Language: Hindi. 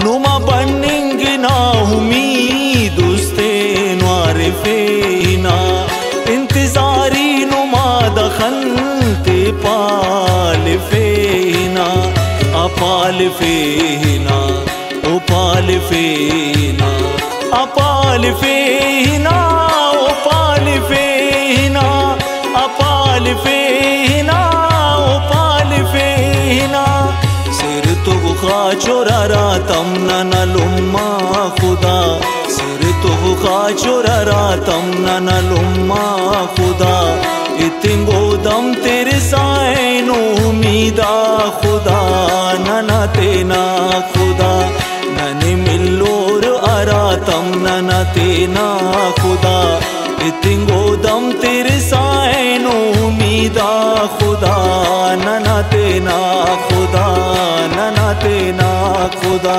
नुमा बन्निंग ना उम्मीद उस्ते नुआरिफेना इंतजारी नुमा दखन ते पाल फेना अपाल फेना उपाल फेना अपाल फेना उपाल फेना अपाल फेना उपाल फेना सिर तो खा चोरा तमना न लुम्मा खुदा सिर तो खा चोरा तमना न लुम्मा खुदा इतिंगो दम तेरे साइनो उम्मीदा खुदा नना तेना खुदा नने मिलोर अरा तम नना तेना खुदा इतिंगो दम तेरे साइनो उम्मीदा खुदा नना तेना खुदा नना तेना खुदा।